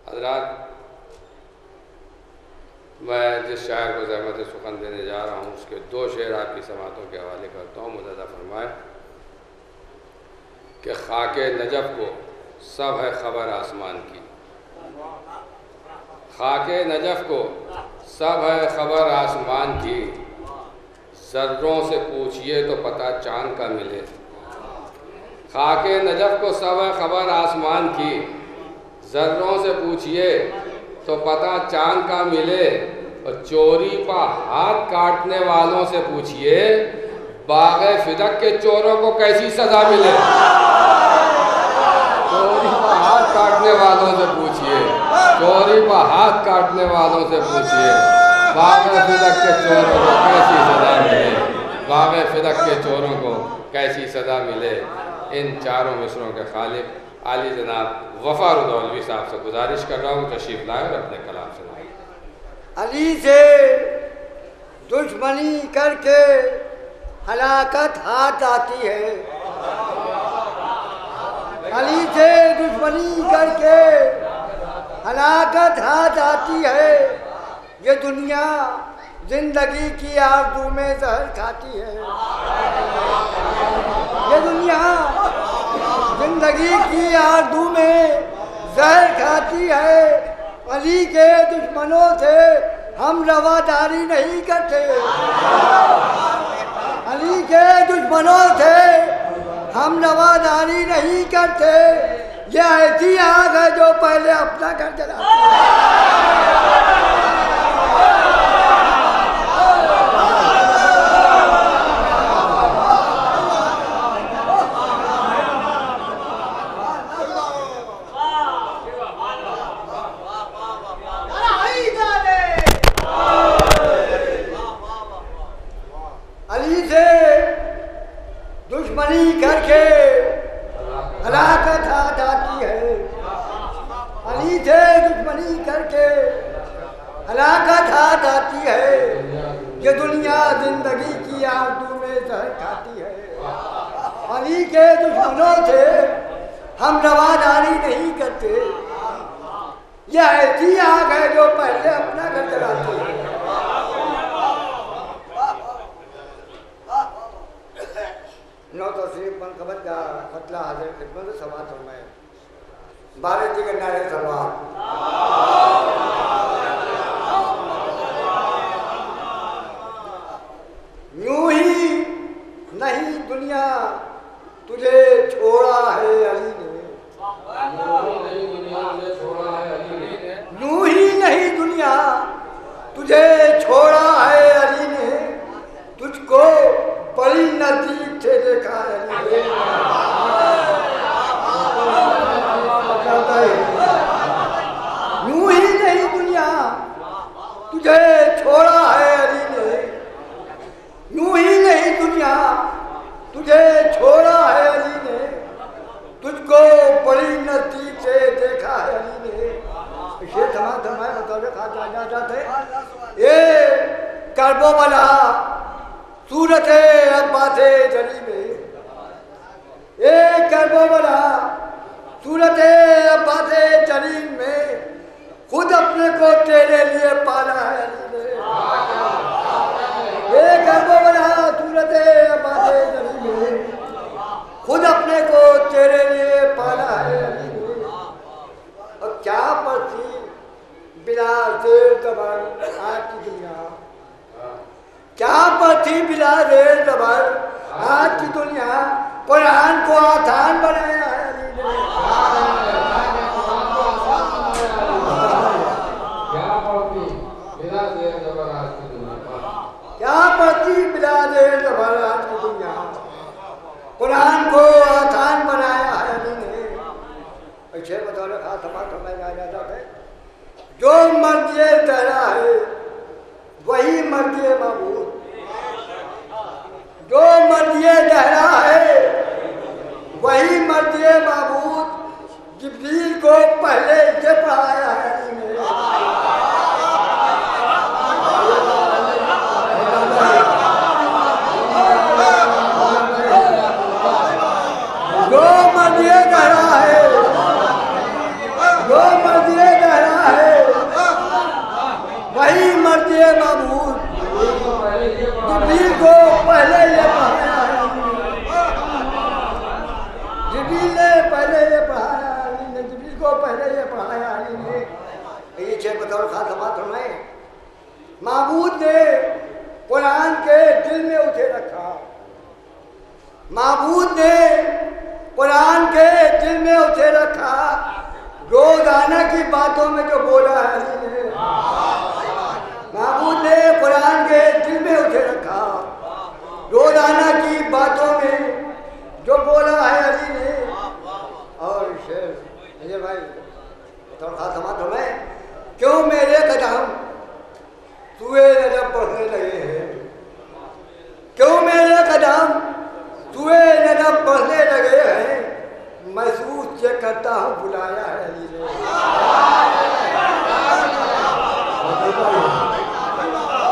हज़रात, मैं जिस शायर को ज़हमत सुखन देने जा रहा हूँ उसके दो शेर आपकी समातों के हवाले करता हूँ। मुझे फरमाए कि खाके नजफ़ को सब है खबर आसमान की, खाके नजफ़ को सब है खबर आसमान की, ज़र्रों से पूछिए तो पता चाँद का मिले। खाके नजफ़ को सब है खबर आसमान की, ज़र्रों से पूछिए तो पता चाँद का मिले। और चोरी पर हाथ काटने वालों से पूछिए बाग़े फिदक के चोरों को कैसी सज़ा मिले। चोरी पर हाथ काटने वालों से पूछिए, चोरी पर हाथ काटने वालों से पूछिए बाग़े फिदक के चोरों को कैसी सज़ा मिले, बाग़े फिदक के चोरों को कैसी सज़ा मिले। इन चारों मिसरों के खालिक आली जनाब वफ़ा रुदौलवी साहब से गुजारिश कर रहा हूँ तशरीफ़ लाए और अपने कलाम सुनाइए। अली से दुश्मनी करके हलाकत हाथ आती है, अली से दुश्मनी करके हलाकत हाथ आती है। ये दुनिया जिंदगी की आरज़ू में जहर खाती है, ये दुनिया जिंदगी की आरज़ू में जहर खाती है। अली के दुश्मनों से हम रवादारी नहीं करते, अली के दुश्मनों से हम रवादारी नहीं करते। ये ऐसी आग है जो पहले अपना घर जलाती है। दुश्मनी करके हलाकत हाथ आती है, अली से दुश्मनी करके हलाकत हाथ आती है। ये दुनिया जिंदगी की आरज़ू में जहर खाती है। अली के दुश्मनों से हम रवादारी नहीं करते। यह ऐसी आग है जो पहले अपना घर जलाती है। नौ तस्वीर बन खबर का खतला हाजिर खिदमत सवाल फरमाए। भारत जी के नारे सवाल। यूं ही नहीं दुनिया तुझे छोड़ा है अली ने, यूं ही नहीं दुनिया तुझे छोड़ा है अली ने, तुझको बड़ी नजदीक से देखा है। यूं ही नहीं दुनिया तुझे छोड़ा है अली ने, यूं ही नहीं दुनिया तुझे छोड़ा है अली ने, तुझको बड़ी नजदीक से देखा है अली ने। ये धमाए बतौले खा जाते ये करबो वाला सूरत अब्बास जली में, एक करबो वाला सूरत अब्बास जली में खुद अपने को तेरे लिए पाला है अली ने। एक करबो वाला सूरत अब्बास जली में खुद अपने को तेरे लिए पाला है अली ने। और क्या पड़ती बिला देर दबर आज की दुनिया, क्या पथी बिला देर दबर आज की दुनिया, कुरान को आसान बनाया है अली ने। क्या पथी बिला देर दबर आज की दुनिया, क्या पथी बिला देर दबर आज की दुनिया, कुरान को आसान बनाया है अली ने। ऐसे बतौर खास समाज समझ आ जाता है। जो मर्जी तेरा है वही मर्जी महबूब, जो मर्जी गहरा है वही मर्जी महबूब, जिब्रील को पहले से पढ़ाया है अली ने। जो मर्जी गहरा है, जो मर्जी गहरा महबूब जिब्रील को पहले ये पढ़ाया है, जिब्रील ने पहले ये पढ़ाया, अली ने जिब्रील को पहले ये पढ़ाया, अली ने ये छह बतौर खास बात हमें महबूब ने कुरान के दिल में उठे रखा, महबूब ने कुरान के दिल में उठे रखा, रोजाना की बातों में जो बोला है अली ने, महबूब ने कुरान के दिल में उठे रखा, रोजाना की बातों में जो बोला है अली ने। और शेर अजय भाई थोड़ा खास बात हमें क्यों मेरे कदम तुए नजर बढ़ने लगे हैं, क्यों मेरे कदम तुए नजर बढ़ने लगे हैं, महसूस ये करता हूँ बुलाया है अली ने।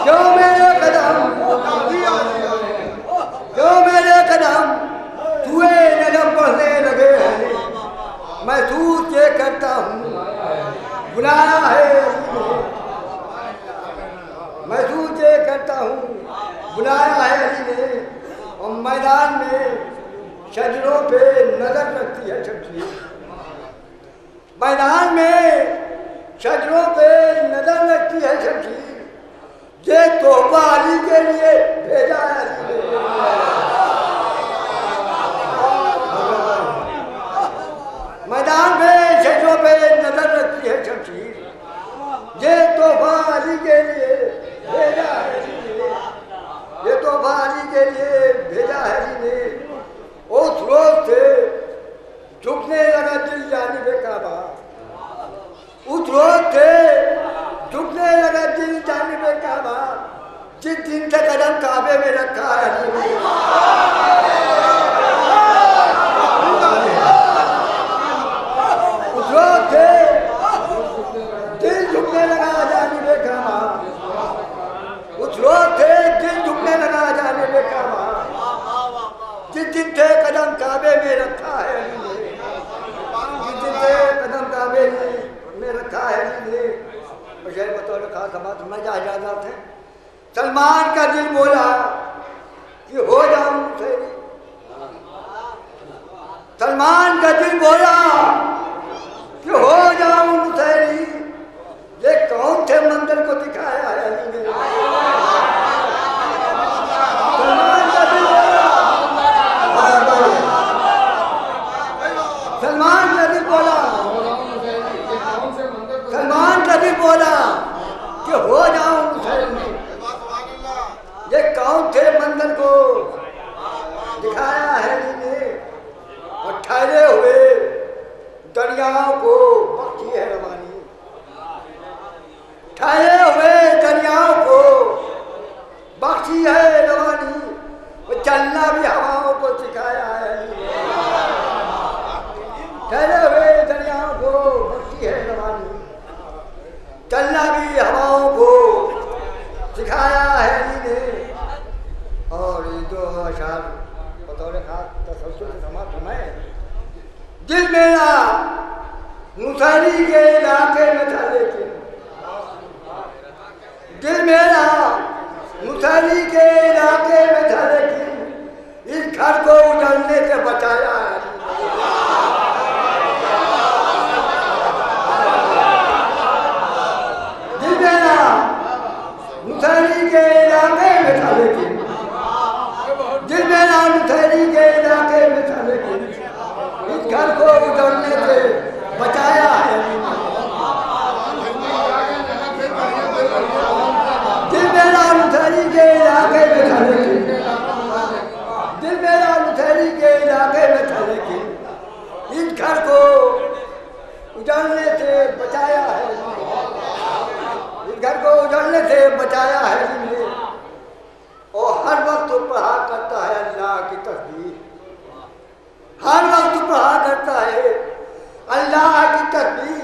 क्यों मेरे कदम, क्यों मेरे कदम तुए नजर बढ़ने लगे हैं, महसूस ये करता हूँ बुलाया है अली ने, महसूस ये करता हूँ बुलाया है अली ने। और मैदान में शजरों पे नजर रखती है शमशीर, मैदान में शजरों पे नजर रखती है शमशीर, ये तोहफा अली के लिए भेजा है अली ने। मैदान में शजरों पे नजर रखती है शमशीर, ये तोहफा अली के लिए भेजा है अली ने, ये तोहफा अली के लिए भेजा है अली ने। उस रोज से झुकने लगा दिल जानिबे काबा, उस रोज से झुकने लगा दिल जानिबे काबा, जिस दिन से कदम काबे में रखा है अली ने। उस रोज से दिल झुकने लगा जानिबे काबा, उस रोज से दिल झुकने लगा जानिबे काबा, जिस दिन से कदम काबे में रखा है अली ने, जिस दिन से कदम काबे में रखा है अली ने। बशैर बतौर खास बात में जा इजाजत है। सलमान का दिल बोला कि हो जाऊं मुसैरी, सलमान का दिल बोला कि हो जाऊं मुसैरी, ये कौन थे मंदिर को दिखाया है अली ने। सलमान का दिल बोला, सलमान का दिल बोला, सलमान का दिल बोला कि हो जाऊं मुसैरी, ये कौन थे मंदिर को दिखाया है अली ने। और ठहरे हुए दरियाओं को बख्शी है रवानी, ठहरे हुए दरियाओं को बख्शी है रवानी, और चलना भी हवाओं को सिखाया है अली ने। ठहरे हुए दरियाओं को बख्शी है रवानी, चलना भी हवाओं को सिखाया है अली ने। और ये दो अशार बतौर खास तसल्सल से समाप्त हुए। दिल मेरा मुसैरी के इलाके में था, लेकिन दिल मेरा मुसैरी के इलाके में था, लेकिन इस घर को उजड़ने से बचाया है। दिल मेरा मुसैरी के इलाके में था, लेकिन दिल मेरा मुसैरी के इलाके में था, लेकिन इस घर को उजड़ने से बचाया है। दिल मेरा मुसैरी के इलाके में था, लेकिन दिल मेरा मुसैरी के इलाके में था, लेकिन इस घर को उजड़ने से बचाया है, इस घर को उजड़ने से बचाया है अली ने। और हर वक्त पढ़ा करता है अल्लाह की तस्बीह, हर वक्त पढ़ा करता है अल्लाह की तस्बीह।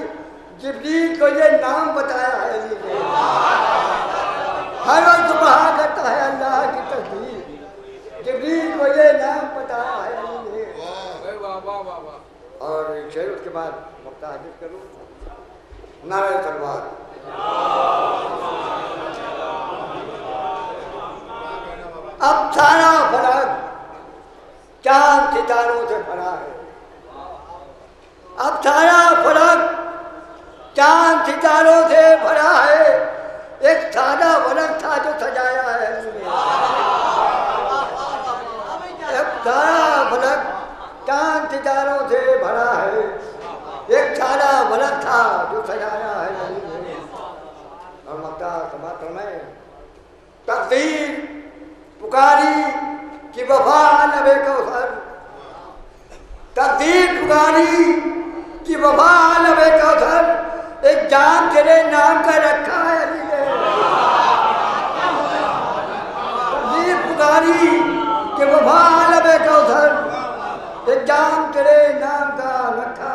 जिब्रील को ये नाम बताया है अली ने, हर वक्त पढ़ा करता है अल्लाह की तस्बीह, जिब्रील को ये नाम बताया है अली ने। और शेर उसके बाद वक्त हाजिर करूँ, नारे तलवार। अब सारा फलक चांद सितारों से भरा है। अब सारा फलक चांद सितारों से भरा है। एक सादा फलक था जो सजाया है एक सारा फलक चांद सितारों से भरा है। एक सादा फलक था जो सजाया है और मक्का समात्र में तकदीर पुकारी कि वफा लबे कौसर। तकदीर पुकारी कि वफा लबे कौसर। एक जाम तेरे नाम का रखा है अली ने। तकदीर पुकारी कि वफा लबे कौसर। एक जाम तेरे नाम का रखा